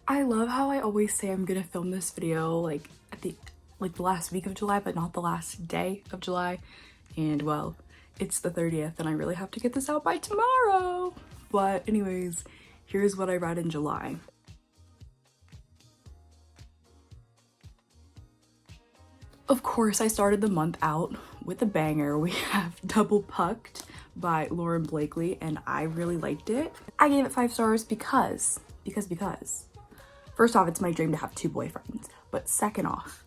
I love how I always say I'm gonna film this video like at the last week of July, but not the last day of July. And well, it's the 30th and I really have to get this out by tomorrow. But anyways, here's what I read in July. Of course, I started the month out with a banger. We have Double Pucked by Lauren Blakely, and I really liked it. I gave it 5 stars because. First off, it's my dream to have 2 boyfriends. But second off,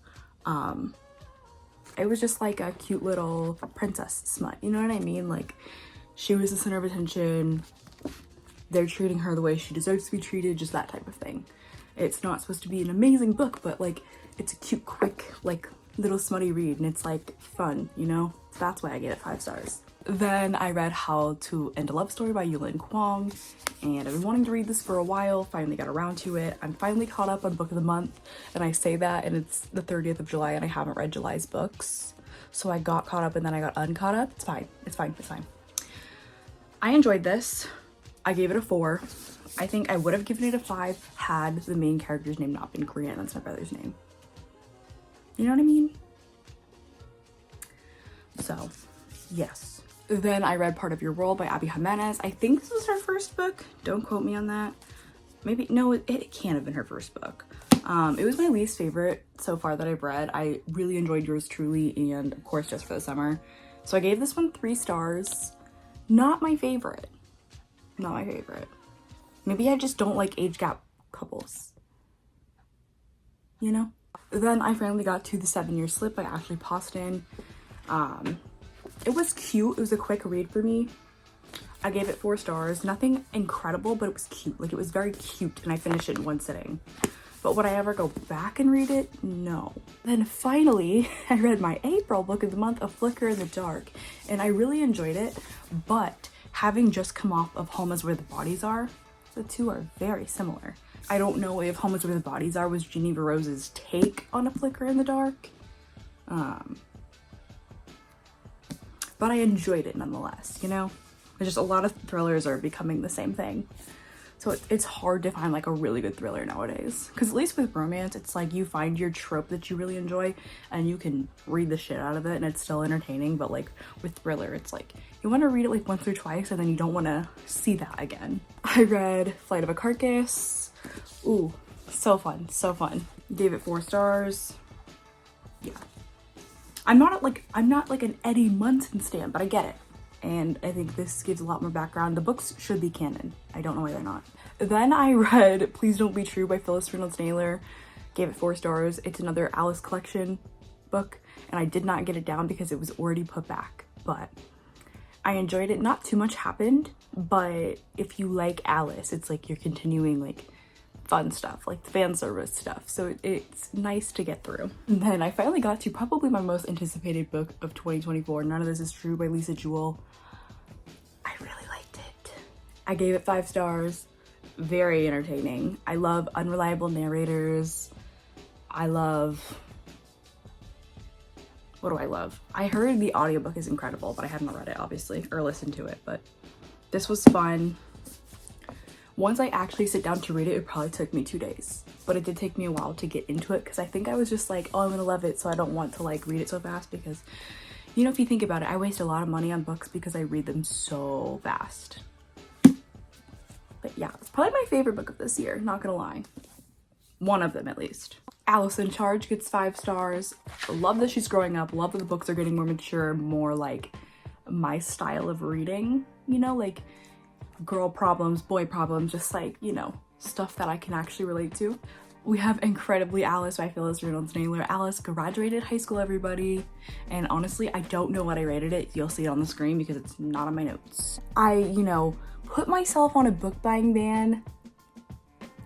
it was just like a cute little princess smut. You know what I mean? Like, she was the center of attention. They're treating her the way she deserves to be treated, just that type of thing. It's not supposed to be an amazing book, but like, it's a cute, quick, like, little smutty read, and it's like fun, you know? So that's why I gave it 5 stars. Then I read How to End a Love Story by Yulin Kwong, and I've been wanting to read this for a while, finally got around to it. I'm finally caught up on Book of the Month, and I say that, and it's the 30th of July, and I haven't read July's books. So I got caught up and then I got uncaught up. It's fine, it's fine, it's fine. I enjoyed this. I gave it a 4. I think I would have given it a 5 had the main character's name not been Korean. That's my brother's name. You know what I mean? So, yes. Then I read Part of Your World by Abby Jimenez. I think this was her first book. Don't quote me on that. Maybe, no, it can't have been her first book. It was my least favorite so far that I've read. I really enjoyed Yours Truly and, of course, Just for the Summer. So I gave this one 3 stars. Not my favorite. Not my favorite. Maybe I just don't like age gap couples. You know? Then I finally got to The 7-Year Slip by Ashley Poston. It was cute. It was a quick read for me. I gave it 4 stars. Nothing incredible, but it was cute. Like, it was very cute, and I finished it in one sitting. But would I ever go back and read it? No. Then finally, I read my April book of the month, A Flicker in the Dark, and I really enjoyed it. But having just come off of Home is Where the Bodies Are, the two are very similar. I don't know if Home is Where the Bodies Are was Geneva Rose's take on A Flicker in the Dark. But I enjoyed it nonetheless, you know? There's just a lot of thrillers are becoming the same thing. So it's hard to find like a really good thriller nowadays. Because at least with romance, it's like you find your trope that you really enjoy and you can read the shit out of it and it's still entertaining. But like with thriller, it's like you want to read it like once or twice and then you don't want to see that again. I read Flight of a Carcass. Ooh, so fun, so fun. Gave it 4 stars. Yeah. I'm not like an Eddie Munson stan, but I get it. And I think this gives a lot more background. The books should be canon. I don't know why they're not. Then I read Please Don't Be True by Phyllis Reynolds Naylor. Gave it 4 stars. It's another Alice collection book, and I did not get it down because it was already put back. But I enjoyed it. Not too much happened, but if you like Alice, it's like you're continuing like fun stuff, like the fan service stuff. So it's nice to get through. And then I finally got to probably my most anticipated book of 2024, None of This Is True by Lisa Jewell. I really liked it. I gave it 5 stars. Very entertaining. I love unreliable narrators. I love... What do I love? I heard the audiobook is incredible, but I haven't read it, obviously, or listened to it, but this was fun. Once I actually sit down to read it, it probably took me 2 days, but it did take me a while to get into it because I think I was just like, oh, I'm gonna love it, so I don't want to like read it so fast because, you know, if you think about it, I waste a lot of money on books because I read them so fast. But yeah, it's probably my favorite book of this year, not gonna lie. One of them at least. Alice in Charge gets 5 stars. Love that she's growing up, love that the books are getting more mature, more like my style of reading, you know, like girl problems, boy problems, just like, you know, stuff that I can actually relate to. We have Incredibly Alice by Phyllis Reynolds Naylor. Alice graduated high school, everybody. And honestly, I don't know what I rated it. You'll see it on the screen because it's not on my notes. I, you know, put myself on a book buying ban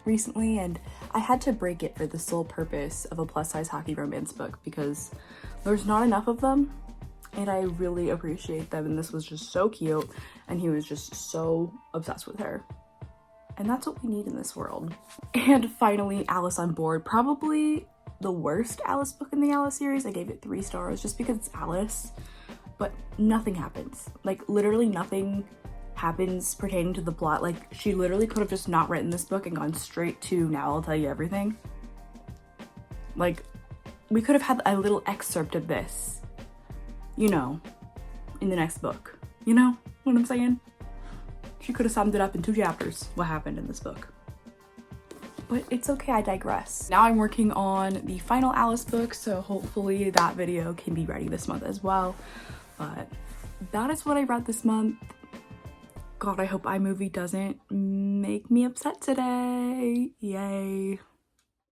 recently and I had to break it for the sole purpose of a plus-size hockey romance book because there's not enough of them. And I really appreciate them, and this was just so cute, and he was just so obsessed with her. And that's what we need in this world. And finally, Alice on Board, probably the worst Alice book in the Alice series. I gave it 3 stars just because it's Alice, but nothing happens. Like, literally nothing happens pertaining to the plot. Like, she literally could have just not written this book and gone straight to now I'll tell you everything. Like, we could have had a little excerpt of this, you know, in the next book. You know what I'm saying? She could have summed it up in 2 chapters, what happened in this book. But it's okay, I digress. Now I'm working on the final Alice book, so hopefully that video can be ready this month as well. But that is what I read this month. God, I hope iMovie doesn't make me upset today. Yay.